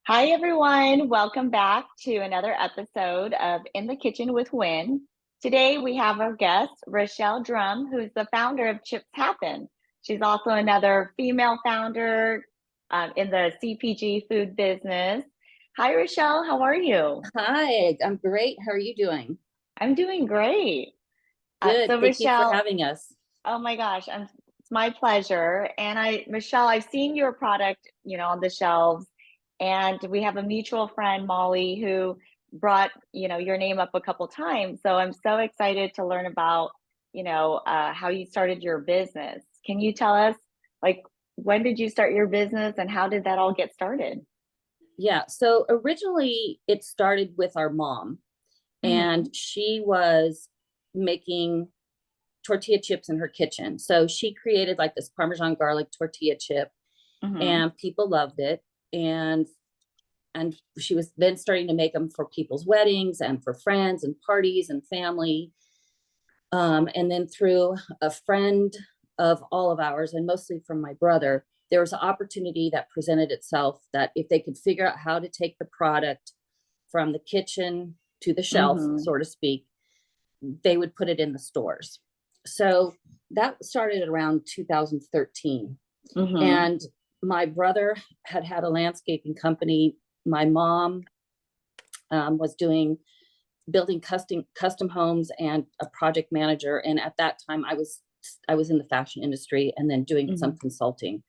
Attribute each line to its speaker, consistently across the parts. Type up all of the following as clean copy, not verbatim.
Speaker 1: Hi, everyone. Welcome back to another episode of In the Kitchen with Wynn. Today, we have our guest, Rochelle Drumm, who's the founder of Chipz. She's also another female founder in the CPG food business. Hi, Rochelle. How are you?
Speaker 2: Hi, I'm great. How are you doing?
Speaker 1: I'm doing great.
Speaker 2: Good.
Speaker 1: So,
Speaker 2: Thank you for
Speaker 1: Rochelle,
Speaker 2: having us.
Speaker 1: oh my gosh, it's my pleasure. And Michelle, I've seen your product, on the shelves, and we have a mutual friend, Molly, who brought, your name up a couple times. So I'm so excited to learn about, how you started your business. Can you tell us, like, when did you start your business and how did that all get started?
Speaker 2: Yeah. So originally it started with our mom,
Speaker 1: Mm-hmm.
Speaker 2: and she was making tortilla chips in her kitchen. So she created like this Parmesan garlic tortilla chip,
Speaker 1: Mm-hmm.
Speaker 2: and people loved it. And she was then starting to make them for people's weddings and for friends and parties and family. And then through a friend of all of ours, and mostly from my brother, there was an opportunity that presented itself that if they could figure out how to take the product from the kitchen to the shelf,
Speaker 1: Mm-hmm.
Speaker 2: so to speak, they would put it in the stores. So that started around 2013.
Speaker 1: Mm-hmm.
Speaker 2: And my brother had a landscaping company. My mom was doing building custom homes and a project manager. And at that time, I was in the fashion industry and then doing some
Speaker 1: Mm-hmm.
Speaker 2: consulting.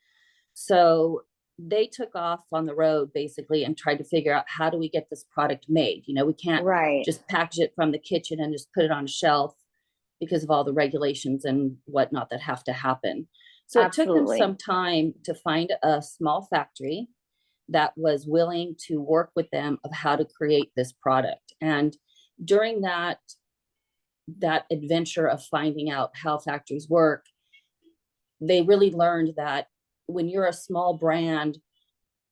Speaker 2: So they took off on the road basically and tried to figure out, how do we get this product made? We can't
Speaker 1: Right.
Speaker 2: just package it from the kitchen and just put it on a shelf because of all the regulations and whatnot that have to happen. So it took them
Speaker 1: Absolutely.
Speaker 2: some time to find a small factory that was willing to work with them of how to create this product. And during that adventure of finding out how factories work, they really learned that when you're a small brand,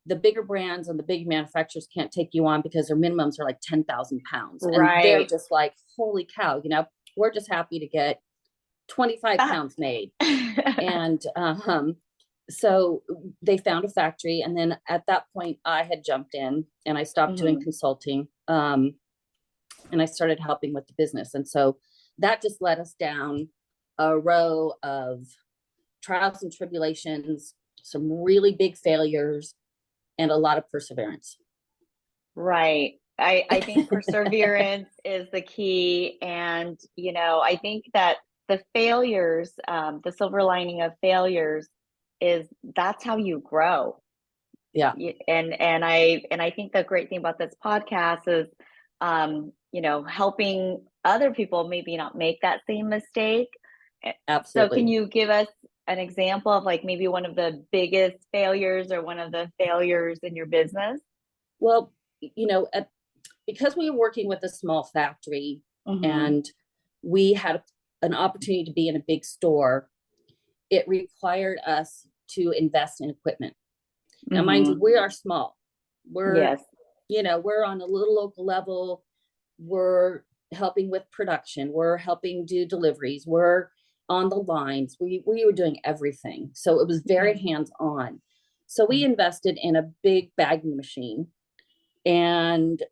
Speaker 2: the bigger brands and the big manufacturers can't take you on because their minimums are like 10,000 pounds. And they're
Speaker 1: Right.
Speaker 2: just like, holy cow, we're just happy to get 25 pounds made. And so they found a factory. And then at that point, I had jumped in and I stopped doing
Speaker 1: Mhm.
Speaker 2: consulting. And I started helping with the business. And so that just led us down a row of trials and tribulations, some really big failures, and a lot of perseverance.
Speaker 1: Right. I think perseverance is the key. And, I think that the failures, the silver lining of failures is that's how you grow.
Speaker 2: Yeah,
Speaker 1: And I think the great thing about this podcast is, helping other people maybe not make that same mistake. Eh, So can
Speaker 2: absolutely.
Speaker 1: you give us an example of like maybe one of the biggest failures or one of the failures in your business?
Speaker 2: Well, because we were working with a small factory
Speaker 1: Mm-hmm.
Speaker 2: and we had an opportunity to be in a big store, it required us to invest in equipment. Now, mind you,
Speaker 1: Mm-hmm.
Speaker 2: we are small. We're,
Speaker 1: Yes.
Speaker 2: we're on a little local level. We're helping with production. We're helping do deliveries. We're on the lines. We were doing everything. So it was very
Speaker 1: Mm-hmm.
Speaker 2: hands on. So we invested in a big bagging machine. And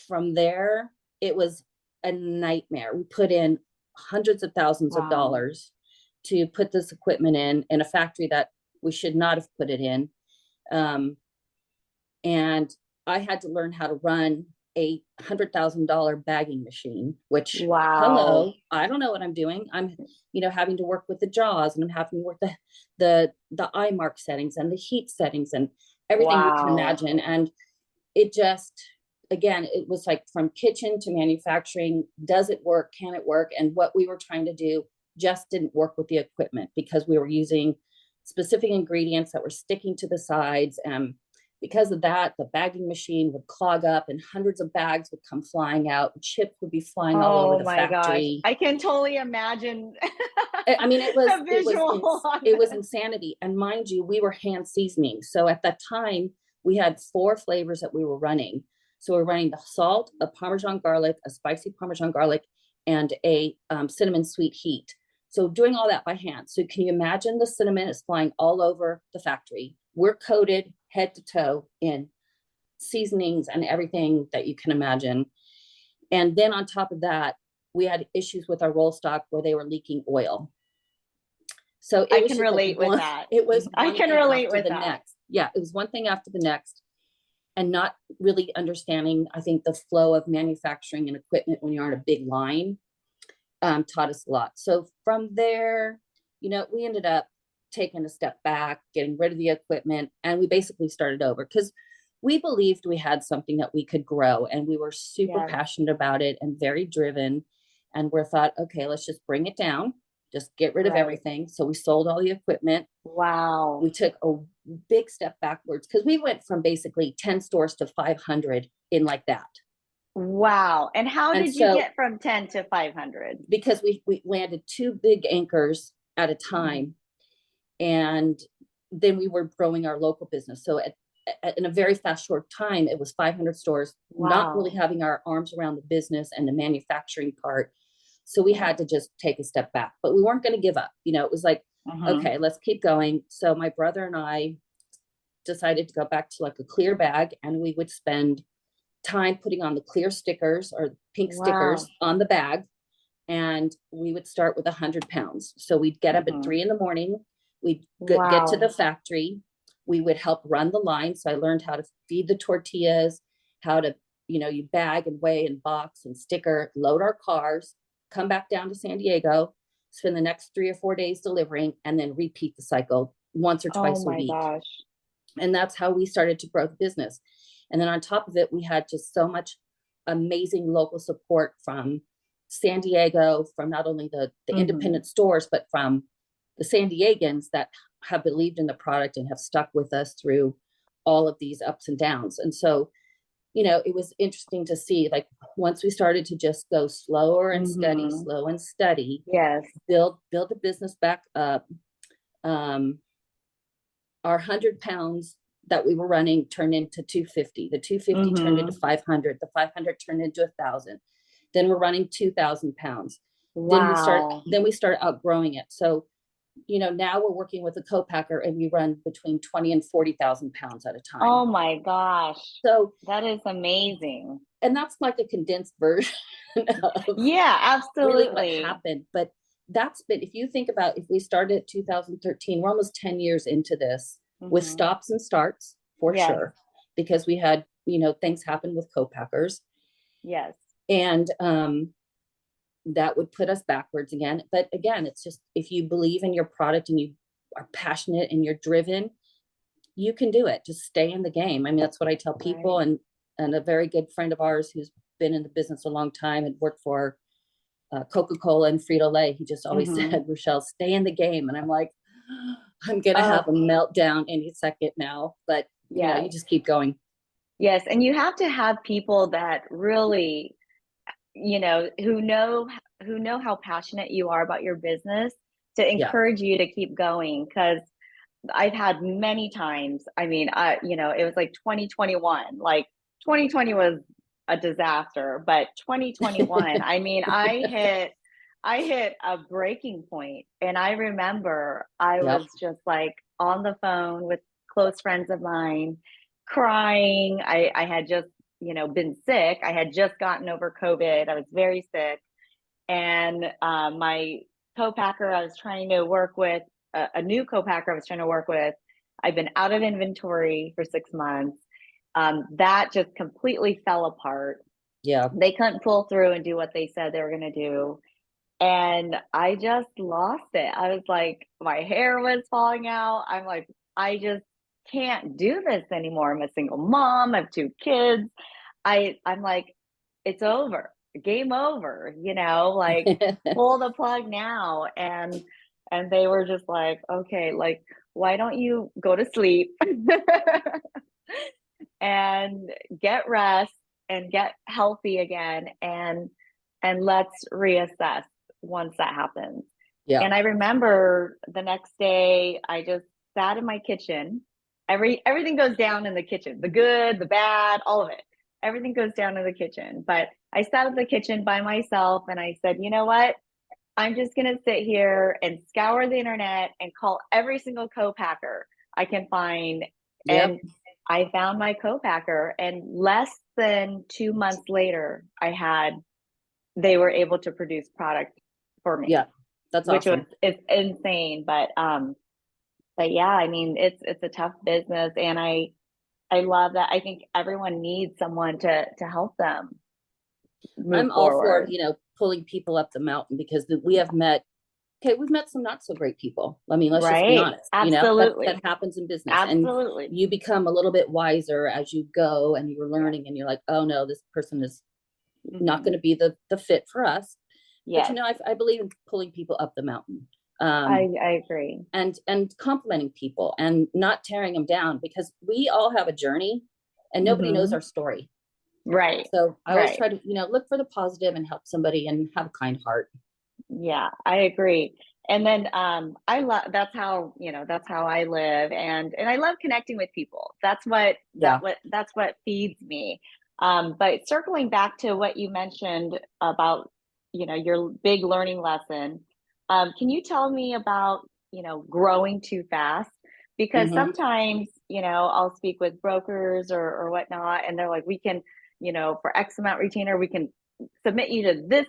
Speaker 2: from there, it was a nightmare. We put in hundreds of thousands of
Speaker 1: Wow.
Speaker 2: dollars to put this equipment in a factory that we should not have put it in. Um, and I had to learn how to run a $100,000 bagging machine, which,
Speaker 1: Wow.
Speaker 2: hello, I don't know what I'm doing. I'm, having to work with the jaws, and I'm having to work the eye mark settings and the heat settings and everything you can
Speaker 1: Wow.
Speaker 2: imagine. And it just, again, it was like from kitchen to manufacturing. Does it work? Can it work? And what we were trying to do just didn't work with the equipment because we were using specific ingredients that were sticking to the sides. And because of that, the bagging machine would clog up and hundreds of bags would come flying out. Chips would be flying all over
Speaker 1: Oh
Speaker 2: the
Speaker 1: my gosh.
Speaker 2: factory.
Speaker 1: I can totally imagine
Speaker 2: I mean,
Speaker 1: the visual on
Speaker 2: it was
Speaker 1: this.
Speaker 2: insanity. And mind you, we were hand seasoning. So at that time, we had four flavors that we were running. So we're running the salt, a Parmesan garlic, a spicy Parmesan garlic, and a cinnamon sweet heat. So doing all that by hand. So can you imagine the cinnamon is flying all over the factory? We're coated head to toe in seasonings and everything that you can imagine. And then on top of that, we had issues with our roll stock where they were leaking oil. So
Speaker 1: I can relate with that.
Speaker 2: It was
Speaker 1: I can relate with
Speaker 2: the
Speaker 1: that.
Speaker 2: next. Yeah, it was one thing after the next, and not really understanding, I think, the flow of manufacturing and equipment when you're on a big line taught us a lot. So from there, we ended up taking a step back, getting rid of the equipment, and we basically started over because we believed we had something that we could grow, and we were super passionate about it and very driven. And we thought, okay, let's just bring it down, just get rid of everything. So we sold all the equipment.
Speaker 1: Wow.
Speaker 2: We took a big step backwards because we went from basically 10 stores to 500 in like that.
Speaker 1: Wow. And how did you get from 10 to 500?
Speaker 2: Because we landed 2 big anchors at a time. And then we were growing our local business. So in a very fast, short time, it was 500 stores, not really having our arms around the business and the manufacturing part. So we had to just take a step back, but we weren't going to give up. It was like, okay, let's keep going. So my brother and I decided to go back to like a clear bag, and we would spend time putting on the clear stickers or pink stickers on the bag. And we would start with 100 pounds. So we'd get up at 3 a.m. We'd get to the factory. We would help run the line. So I learned how to feed the tortillas, how to, you bag and weigh and box and sticker, load our cars, come back down to San Diego, spend the next 3 or 4 days delivering, and then repeat the cycle once or twice a week.
Speaker 1: Gosh.
Speaker 2: And that's how we started to grow the business. And then on top of it, we had just so much amazing local support from San Diego, from not only the independent stores, but from the San Diegans that have believed in the product and have stuck with us through all of these ups and downs. And so, it was interesting to see, like, once we started to just go slower and steady, slow and steady, build the business back up. Our 100 pounds that we were running turned into 250. The 250 turned into 500. The 500 turned into 1,000. Then we're running 2,000 pounds.
Speaker 1: Wow.
Speaker 2: Then we start outgrowing it. So, now we're working with a co-packer, and we run between 20 and 40,000 pounds at a time.
Speaker 1: Oh my gosh.
Speaker 2: So
Speaker 1: that is amazing.
Speaker 2: And that's like a condensed version of
Speaker 1: absolutely
Speaker 2: really what happened. But that's been, if you think about, if we started 2013, we're almost 10 years into this with stops and starts for sure, because we had, things happen with co-packers.
Speaker 1: Yes.
Speaker 2: And that would put us backwards again. But again, it's just, if you believe in your product and you are passionate and you're driven, you can do it. Just stay in the game. I mean, that's what I tell people. And a very good friend of ours who's been in the business a long time and worked for Coca-Cola and Frito-Lay, he just always said, Rochelle, stay in the game. And I'm like, I'm going to have a meltdown any second now. But, you just keep going.
Speaker 1: Yes. And you have to have people that really, who know how passionate you are about your business to encourage you to keep going. Because I've had many times, I mean, it was like 2021, like 2020 was a disaster, but 2021, I mean, I hit a breaking point, and I remember I was just like on the phone with close friends of mine, crying. I had just, been sick. I had just gotten over COVID. I was very sick. And my co-packer I was trying to work with, a new co-packer I was trying to work with, I've been out of inventory for 6 months. That just completely fell apart.
Speaker 2: Yeah.
Speaker 1: They couldn't pull through and do what they said they were going to do. And I just lost it. I was like, my hair was falling out. I'm like, I just can't do this anymore. I'm a single mom. I have 2 kids. I'm like, it's over. Game over, like pull the plug now. And they were just like, okay, like, why don't you go to sleep and get rest and get healthy again, and let's reassess once that happens. And I remember the next day I just sat in my kitchen. Everything goes down in the kitchen, the good, the bad, all of it. Everything goes down in the kitchen. But I sat in the kitchen by myself and I said, you know what? I'm just going to sit here and scour the internet and call every single co-packer I can find. And I found my co-packer, and less than 2 months later, they were able to produce product for me,
Speaker 2: Yeah, that's
Speaker 1: which was
Speaker 2: awesome.
Speaker 1: it's insane. But yeah, I mean, it's a tough business, and I love that. I think everyone needs someone to help them move
Speaker 2: I'm all for,
Speaker 1: forward,
Speaker 2: pulling people up the mountain because we have met, okay, we've met some not so great people. I mean, let's just be
Speaker 1: right?
Speaker 2: honest, that
Speaker 1: Absolutely.
Speaker 2: happens in business, and
Speaker 1: Absolutely.
Speaker 2: you become a little bit wiser as you go and you're learning and you're like, oh no, this person is not going
Speaker 1: Hmm.
Speaker 2: to be the fit for us. But
Speaker 1: Yes,
Speaker 2: I believe in pulling people up the mountain.
Speaker 1: I agree.
Speaker 2: And complimenting people and not tearing them down, because we all have a journey and nobody knows
Speaker 1: Hmm.
Speaker 2: our story.
Speaker 1: Right.
Speaker 2: So I always
Speaker 1: Right.
Speaker 2: try to, look for the positive and help somebody and have a kind heart.
Speaker 1: Yeah, I agree. And then I love that's how I live, and I love connecting with people.
Speaker 2: Yeah.
Speaker 1: That's what feeds me. But circling back to what you mentioned about, your big learning lesson, can you tell me about, growing too fast? Because
Speaker 2: Hmm.
Speaker 1: sometimes, I'll speak with brokers or whatnot, and they're like, we can, for X amount retainer, we can submit you to this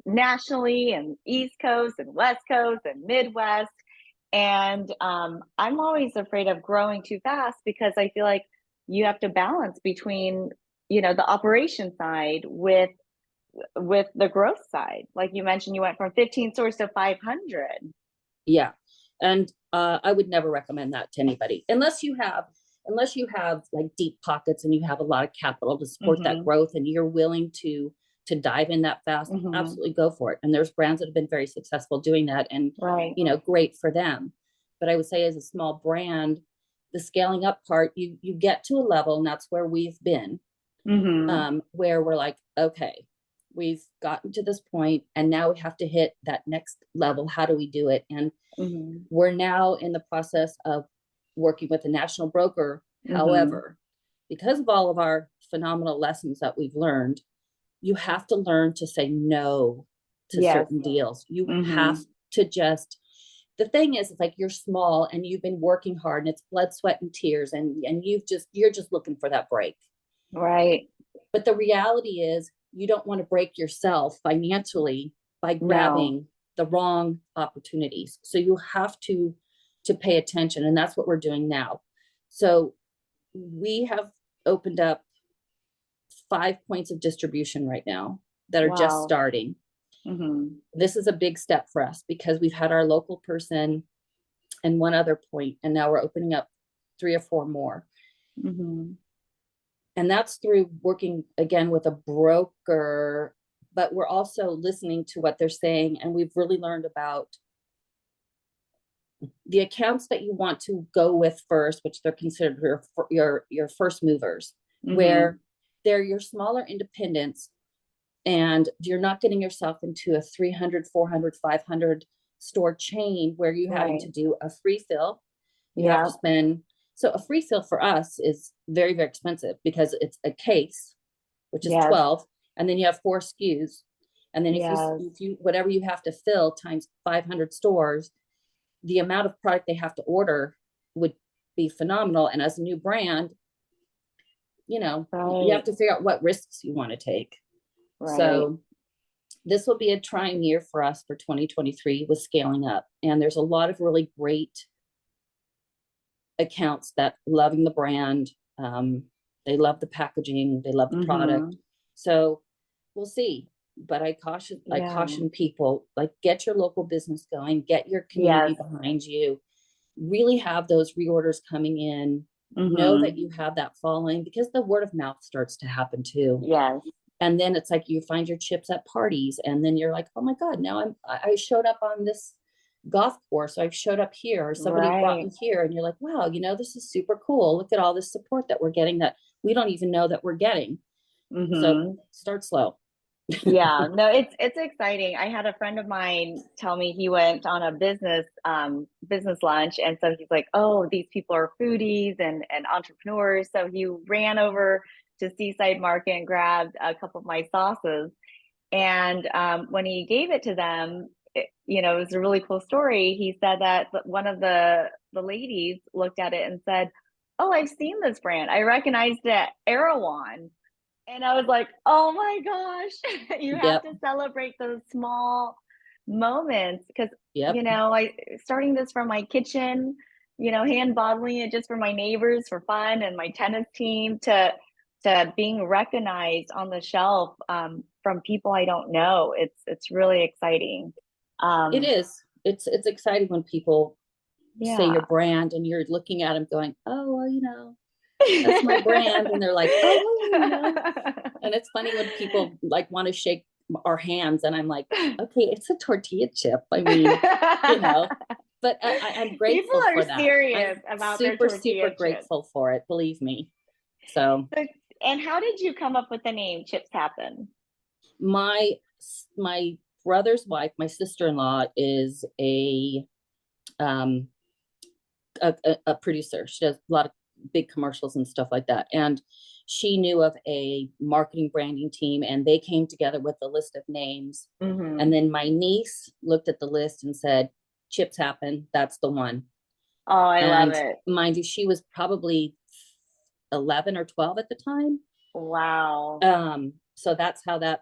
Speaker 1: nationally, and East Coast and West Coast and Midwest. And I'm always afraid of growing too fast because I feel like you have to balance between, the operation side with the growth side. Like you mentioned, you went from 15 stores to 500.
Speaker 2: Yeah. And I would never recommend that to anybody unless you have like deep pockets and you have a lot of capital to support that
Speaker 1: Mm-hmm.
Speaker 2: growth and you're willing to dive in that fast.
Speaker 1: Mm-hmm.
Speaker 2: Absolutely go for it. And there's brands that have been very successful doing that, and
Speaker 1: Right.
Speaker 2: great for them. But I would say as a small brand, the scaling up part, you get to a level, and that's where we've been,
Speaker 1: Mm-hmm.
Speaker 2: where we're like, okay, we've gotten to this point and now we have to hit that next level. How do we do it? And
Speaker 1: Mm-hmm.
Speaker 2: we're now in the process of working with a national broker.
Speaker 1: Mm-hmm.
Speaker 2: However, because of all of our phenomenal lessons that we've learned, you have to learn to say no to
Speaker 1: Yes.
Speaker 2: certain deals. You have
Speaker 1: Mm-hmm.
Speaker 2: to just, the thing is, it's like you're small and you've been working hard and it's blood, sweat, and tears, and you're just looking for that break.
Speaker 1: Right.
Speaker 2: But the reality is, you don't want to break yourself financially by
Speaker 1: No.
Speaker 2: grabbing the wrong opportunities. So you have to pay attention, and that's what we're doing now. So we have opened up 5 points of distribution right now that are just
Speaker 1: Wow.
Speaker 2: starting.
Speaker 1: Mm-hmm.
Speaker 2: This is a big step for us because we've had our local person and one other point, and now we're opening up 3 or 4 more.
Speaker 1: Mm-hmm.
Speaker 2: And that's through working again with a broker, but we're also listening to what they're saying. And we've really learned about the accounts that you want to go with first, which they're considered your first movers,
Speaker 1: Mm-hmm.
Speaker 2: where they're your smaller independents, and you're not getting yourself into a 300, 400, 500 store chain where you're having
Speaker 1: Right.
Speaker 2: to do a free fill. You have
Speaker 1: Yeah.
Speaker 2: to spend, so a free fill for us is very, very expensive because it's a case, which is
Speaker 1: Yes.
Speaker 2: 12, and then you have 4 SKUs. And then
Speaker 1: Yes.
Speaker 2: if you whatever you have to fill times 500 stores, the amount of product they have to order would be phenomenal. And as a new brand, you have
Speaker 1: Right.
Speaker 2: to figure out what risks you want to take.
Speaker 1: Right.
Speaker 2: So this will be a trying year for us for 2023 with scaling up. And there's a lot of really great accounts that loving the brand. They love the packaging, they love the product.
Speaker 1: Mm-hmm.
Speaker 2: So we'll see. But I
Speaker 1: Yeah.
Speaker 2: caution people, like, get your local business going, get your
Speaker 1: Yes.
Speaker 2: community behind you, really have those reorders coming in, know that
Speaker 1: Mm-hmm.
Speaker 2: you have that following, because the word of mouth starts to happen too.
Speaker 1: Yes.
Speaker 2: And then it's like you find your Chipz at parties, and then you're like, oh my God, now I showed up on this golf course, I've showed up here, or somebody brought
Speaker 1: Right.
Speaker 2: me here, and you're like, wow, this is super cool. Look at all this support that we're getting that we don't even know that we're getting. So
Speaker 1: Mm-hmm.
Speaker 2: start slow.
Speaker 1: Yeah. No, it's exciting. I had a friend of mine tell me he went on a business lunch, and so he's like, oh, these people are foodies and entrepreneurs. So he ran over to Seaside Market and grabbed a couple of my sauces. And when he gave it to them, it was a really cool story. He said that one of the ladies looked at it and said, oh, I've seen this brand. I recognized it, Erewhon. And I was like, oh my gosh, you have
Speaker 2: Yep.
Speaker 1: to celebrate those small moments because,
Speaker 2: Yep.
Speaker 1: I starting this from my kitchen, hand bottling it just for my neighbors for fun and my tennis team to being recognized on the shelf from people I don't know. It's really exciting.
Speaker 2: It
Speaker 1: Um,
Speaker 2: is. It's exciting when people say your
Speaker 1: yeah.
Speaker 2: brand and you're looking at them going, oh, well, that's my brand. And they're like, oh, well, and it's funny when people like want to shake our hands and I'm like, okay, it's a tortilla chip. I mean, you know, but I'm
Speaker 1: People
Speaker 2: grateful
Speaker 1: are
Speaker 2: for that. I'm
Speaker 1: serious about their
Speaker 2: super,
Speaker 1: tortilla
Speaker 2: super
Speaker 1: chips.
Speaker 2: grateful for it. Believe me. So
Speaker 1: So, and how did you come up with the name Chipz Happen?
Speaker 2: my, my brother's wife, my sister-in-law is um, a producer. She does a lot of big commercials and stuff like that. And she knew of a marketing branding team and they came together with a list of names. And
Speaker 1: Mm-hmm.
Speaker 2: then my niece looked at the list and said, Chipz Happen, that's the one.
Speaker 1: Oh, I love
Speaker 2: And
Speaker 1: it.
Speaker 2: mind you, she was probably 11 or 12 at the time.
Speaker 1: Wow.
Speaker 2: So that's how that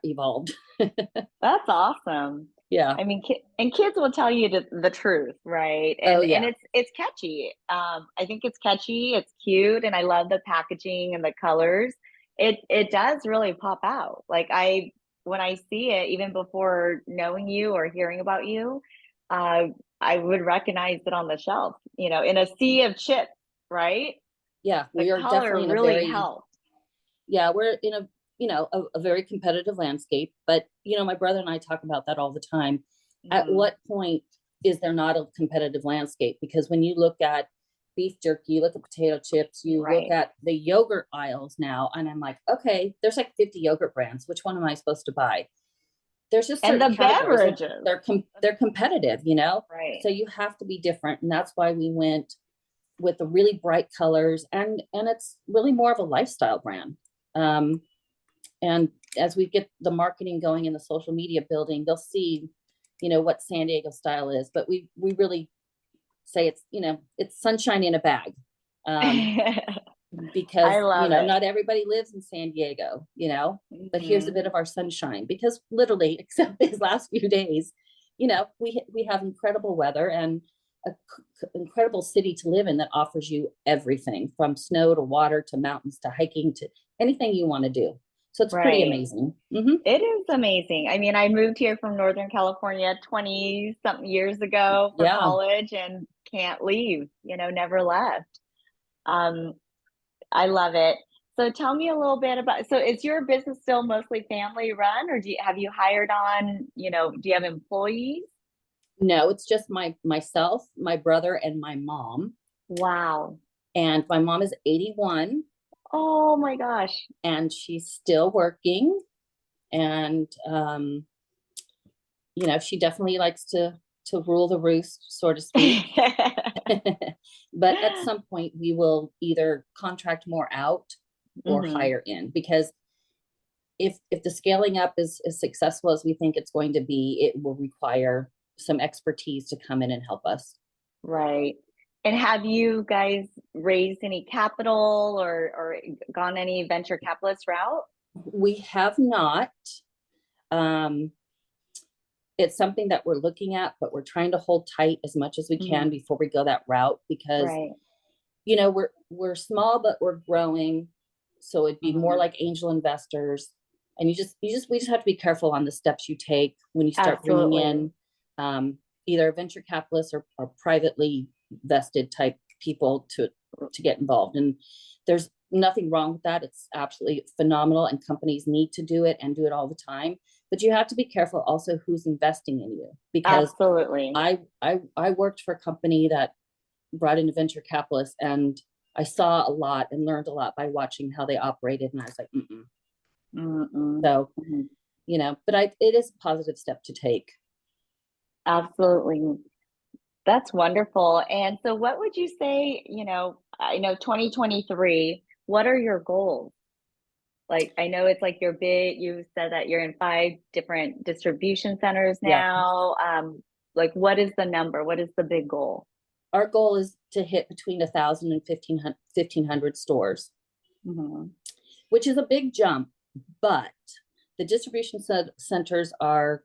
Speaker 2: evolved.
Speaker 1: That's awesome.
Speaker 2: Yeah.
Speaker 1: I mean, and kids will tell you the truth, right?
Speaker 2: Oh
Speaker 1: And
Speaker 2: yeah.
Speaker 1: it's catchy. I think it's catchy, it's cute, and I love the packaging and the colors. It does really pop out. Like when I see it, even before knowing you or hearing about you, uh, I would recognize it on the shelf, in a sea of chips, right?
Speaker 2: Yeah.
Speaker 1: The
Speaker 2: We are
Speaker 1: color
Speaker 2: definitely in a
Speaker 1: really
Speaker 2: very,
Speaker 1: helped.
Speaker 2: yeah, we're in a, a very competitive landscape, but my brother and I talk about that all the time. At
Speaker 1: Hmm.
Speaker 2: what point is there not a competitive landscape? Because when you look at beef jerky, you look at potato chips, you look
Speaker 1: Right.
Speaker 2: at the yogurt aisles now, and I'm like, okay, there's like 50 yogurt brands. Which one am I supposed to buy? There's just
Speaker 1: And
Speaker 2: certain
Speaker 1: the
Speaker 2: categories where
Speaker 1: beverages.
Speaker 2: they're competitive.
Speaker 1: Right.
Speaker 2: So you have to be different, and that's why we went with the really bright colors, and it's really more of a lifestyle brand. Um, and as we get the marketing going and the social media building, they'll see, what San Diego style is. But we really say it's sunshine in a bag. Um, because
Speaker 1: I love it.
Speaker 2: not everybody lives in San Diego, but here's a
Speaker 1: Hmm.
Speaker 2: bit of our sunshine because literally, except these last few days, we have incredible weather and a incredible city to live in that offers you everything from snow to water to mountains to hiking to anything you want to do. So it's pretty
Speaker 1: Right.
Speaker 2: amazing. Mm-hmm.
Speaker 1: It is amazing. I mean, I moved here from Northern California 20 something years ago for
Speaker 2: Yeah.
Speaker 1: college and can't leave, never left. Um, I love it. So tell me a little bit about, so is your business still mostly family run or have you hired on, do you have employees?
Speaker 2: No, it's just myself, my brother, and my mom.
Speaker 1: Wow.
Speaker 2: And my mom is 81
Speaker 1: Oh my gosh.
Speaker 2: and she's still working. And she definitely likes to rule the roost, so to speak. But at some point we will either contract more out or
Speaker 1: Hmm.
Speaker 2: hire in, because if the scaling up is as successful as we think it's going to be, it will require some expertise to come in and help us.
Speaker 1: Right. And have you guys raised any capital or gone any venture capitalist route?
Speaker 2: We have not. Um, it's something that we're looking at, but we're trying to hold tight as much as we can
Speaker 1: Hmm.
Speaker 2: before we go that route, because
Speaker 1: Right.
Speaker 2: we're small but we're growing, so it'd be more
Speaker 1: Hmm.
Speaker 2: like angel investors. And we just have to be careful on the steps you take when you start bringing
Speaker 1: Absolutely.
Speaker 2: in either venture capitalists or privately vested type people to get involved. And there's nothing wrong with that. It's absolutely phenomenal, and companies need to do it and do it all the time. But you have to be careful also who's investing in you, because
Speaker 1: Absolutely.
Speaker 2: I worked for a company that brought in a venture capitalist, and I saw a lot and learned a lot by watching how they operated. And I was like, mm-mm.
Speaker 1: Mm-mm.
Speaker 2: So,
Speaker 1: Mhm.
Speaker 2: but it is a positive step to take.
Speaker 1: Absolutely. That's wonderful. And so what would you say, I know 2023, what are your goals? Like, I know it's like you're big, you said that you're in 5 different distribution centers
Speaker 2: Yeah.
Speaker 1: now. Like, what is the number? What is the big goal?
Speaker 2: our goal is to hit between 1,000 and 1,500 stores, which is a big jump, but the distribution centers are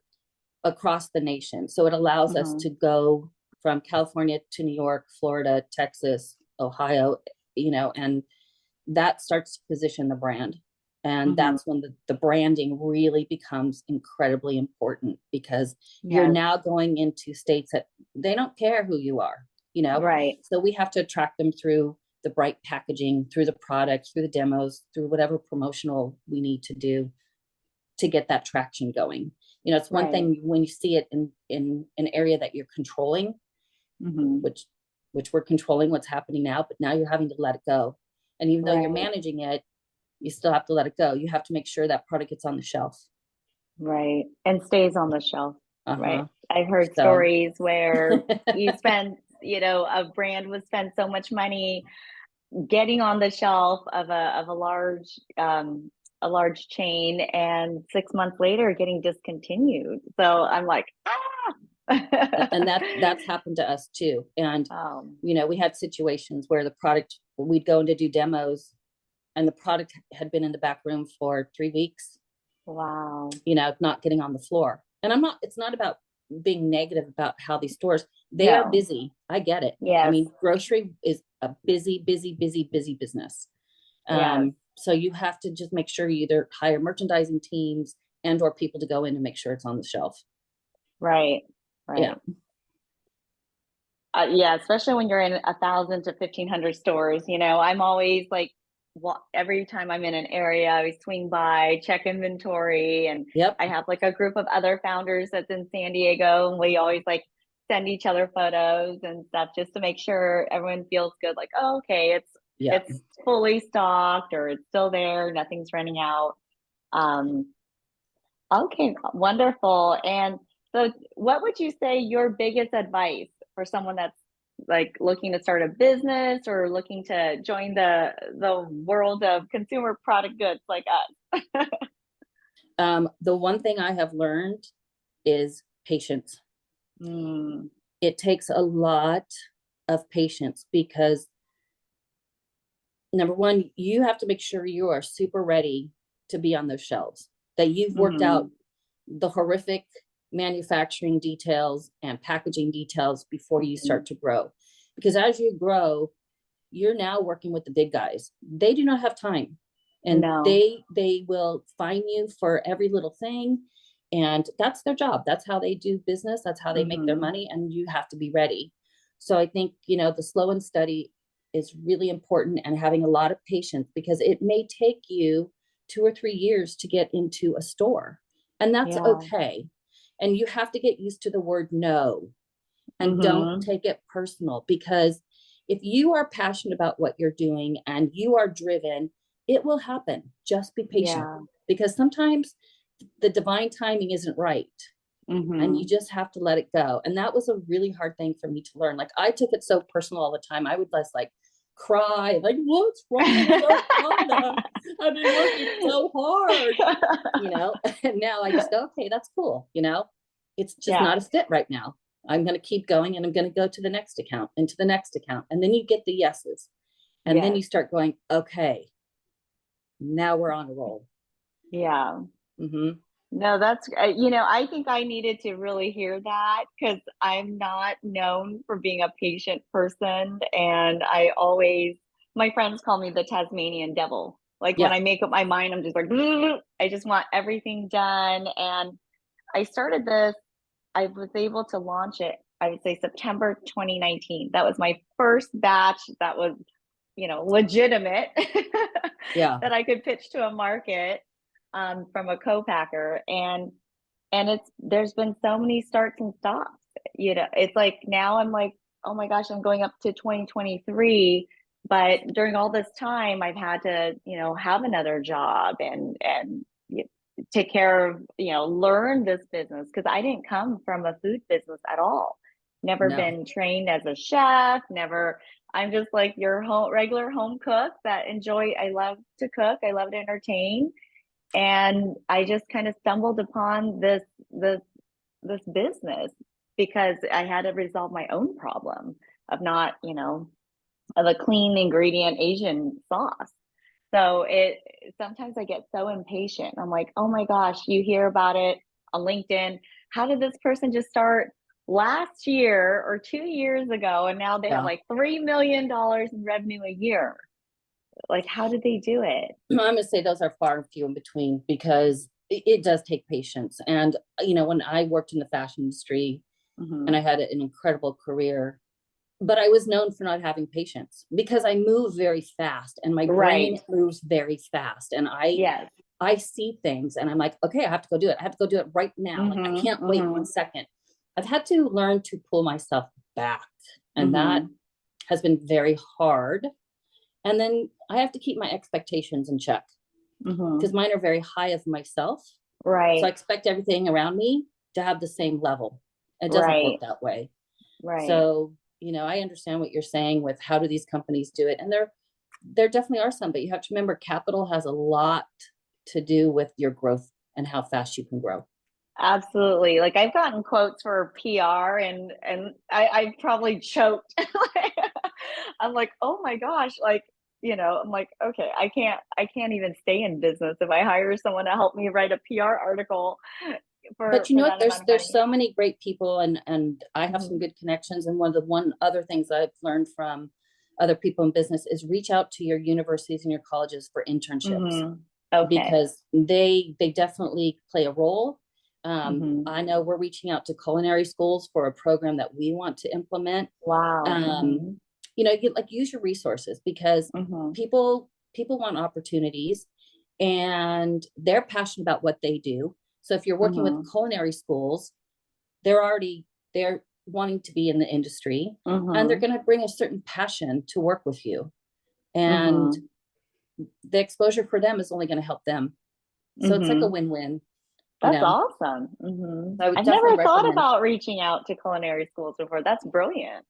Speaker 2: across the nation. So it allows us to go from California to New York, Florida, Texas, Ohio, you know, and that starts to position the brand. And that's when the branding really becomes incredibly important, because you're now going into states that they don't care who you are, you know?
Speaker 1: Right.
Speaker 2: So we have to attract them through the bright packaging, through the products, through the demos, through whatever promotional we need to do to get that traction going. You know, it's one thing when you see it in an area that you're controlling, which we're controlling what's happening now, but now you're having to let it go. And even though you're managing it, you still have to let it go. You have to make sure that product gets on the shelf.
Speaker 1: Right. And stays on the shelf. Right. I've heard stories where you spend, you know, a brand would spend so much money getting on the shelf of a large chain, and 6 months later getting discontinued. So I'm like,
Speaker 2: and that's happened to us too. And you know, we had situations where the product, we'd go in to do demos, and the product had been in the back room for 3 weeks.
Speaker 1: Wow.
Speaker 2: You know, not getting on the floor. And it's not about being negative about how these stores, they are busy. I get it.
Speaker 1: Yes.
Speaker 2: I mean, grocery is a busy business. So you have to just make sure you either hire merchandising teams and or people to go in and make sure it's on the shelf.
Speaker 1: Right.
Speaker 2: Yeah.
Speaker 1: Yeah, especially when you're in 1,000 to 1,500 stores. You know, I'm always like, every time I'm in an area, I swing by, check inventory, and I have like a group of other founders that's in San Diego, and we always like send each other photos and stuff just to make sure everyone feels good. Like, oh, okay, it's fully stocked, or it's still there, nothing's running out. Okay, wonderful. And so, what would you say your biggest advice for someone that's like looking to start a business or looking to join the world of consumer product goods like us?
Speaker 2: The one thing I have learned is patience. It takes a lot of patience, because number one, you have to make sure you are super ready to be on those shelves, that you've worked out the horrific manufacturing details and packaging details before you start to grow. Because as you grow, you're now working with the big guys. They do not have time, and they will fine you for every little thing, and that's their job. That's how they do business. That's how they make their money, and you have to be ready. So I think, you know, the slow and steady is really important, and having a lot of patience, because it may take you 2 or 3 years to get into a store, and that's okay. And you have to get used to the word no, and don't take it personal, because if you are passionate about what you're doing and you are driven, it will happen. Just be patient, because sometimes the divine timing isn't right. And you just have to let it go. And that was a really hard thing for me to learn. Like, I took it so personal all the time. I would just like cry, like, what's wrong with our product? I've been working so hard, you know. And now I just go, okay, that's cool, you know. It's just not a fit right now. I'm going to keep going, and I'm going to go to the next account and to the next account. And then you get the yeses. And then you start going, okay, now we're on a roll.
Speaker 1: Yeah. No, that's, you know, I think I needed to really hear that, because I'm not known for being a patient person. And my friends call me the Tasmanian devil. Like when I make up my mind, I'm just like, I just want everything done. And I started this, I was able to launch it, I would say September 2019. That was my first batch that was, you know, legitimate, that I could pitch to a market from a co-packer. And there's been so many starts and stops. You know, it's like now I'm like, oh my gosh, I'm going up to 2023. But during all this time, I've had to, you know, have another job and take care of, you know, learn this business, because I didn't come from a food business at all. Never been trained as a chef, never. I'm just like your regular home cook that I love to cook, I love to entertain. And I just kind of stumbled upon this business because I had to resolve my own problem. of not, you know, of a clean ingredient Asian sauce. So it sometimes I get so impatient. I'm like, oh my gosh, you hear about it on LinkedIn. How did this person just start last year or 2 years ago? And now they have
Speaker 2: Yeah.
Speaker 1: like $3 million in revenue a year. Like, how did they do it?
Speaker 2: I'm going to say those are far and few in between because it does take patience. And, you know, when I worked in the fashion industry and I had an incredible career, but I was known for not having patience because I move very fast and my brain
Speaker 1: Right.
Speaker 2: moves very fast. And
Speaker 1: Yes.
Speaker 2: I see things and I'm like, okay, I have to go do it. I have to go do it right now. Like, I can't wait 1 second. I've had to learn to pull myself back. And that has been very hard. And then I have to keep my expectations in check because mine are very high of myself.
Speaker 1: Right.
Speaker 2: So I expect everything around me to have the same level. It doesn't work that way.
Speaker 1: Right.
Speaker 2: So, you know, I understand what you're saying with how do these companies do it. And there definitely are some, but you have to remember capital has a lot to do with your growth and how fast you can grow.
Speaker 1: Absolutely. Like I've gotten quotes for PR and I probably choked. I'm like, oh my gosh, like, you know, I'm like, okay, I can't even stay in business if I hire someone to help me write a PR article
Speaker 2: But you
Speaker 1: for
Speaker 2: know what?
Speaker 1: that amount of
Speaker 2: There's
Speaker 1: money.
Speaker 2: so many great people and I have some good connections. And one other things I've learned from other people in business is reach out to your universities and your colleges for internships
Speaker 1: Okay.
Speaker 2: because they definitely play a role. I know we're reaching out to culinary schools for a program that we want to implement.
Speaker 1: Wow.
Speaker 2: You know, use your resources because people want opportunities and they're passionate about what they do. So if you're working with culinary schools, they're wanting to be in the industry and they're going to bring a certain passion to work with you. And the exposure for them is only going to help them. So it's like a win-win.
Speaker 1: That's awesome.
Speaker 2: I would
Speaker 1: I've
Speaker 2: definitely
Speaker 1: never thought
Speaker 2: recommend.
Speaker 1: about reaching out to culinary schools before. That's brilliant.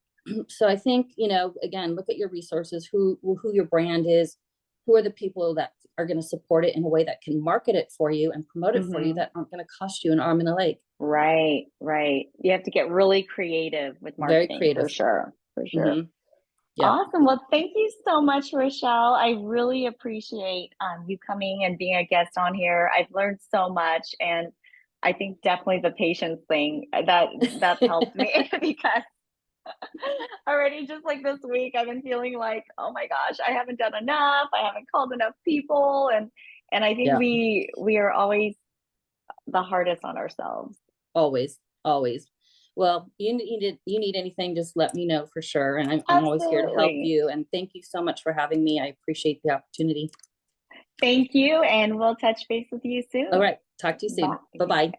Speaker 2: So I think, you know, again, look at your resources, who your brand is, who are the people that are going to support it in a way that can market it for you and promote it for you that aren't going to cost you an arm and a leg.
Speaker 1: Right. You have to get really creative with
Speaker 2: Very
Speaker 1: marketing
Speaker 2: creative.
Speaker 1: for sure.
Speaker 2: Yeah.
Speaker 1: Awesome. Well, thank you so much, Rochelle. I really appreciate you coming and being a guest on here. I've learned so much, and I think definitely the patience thing that's helped me because already just like this week, I've been feeling like, oh my gosh, I haven't done enough. I haven't called enough people, and I think
Speaker 2: Yeah.
Speaker 1: we are always the hardest on ourselves.
Speaker 2: Always. Well, you need anything, just let me know for sure. And I'm always here to help
Speaker 1: Absolutely.
Speaker 2: you. And thank you so much for having me. I appreciate the opportunity.
Speaker 1: Thank you, and we'll touch base with you soon.
Speaker 2: All right. Talk to you soon. Bye-bye.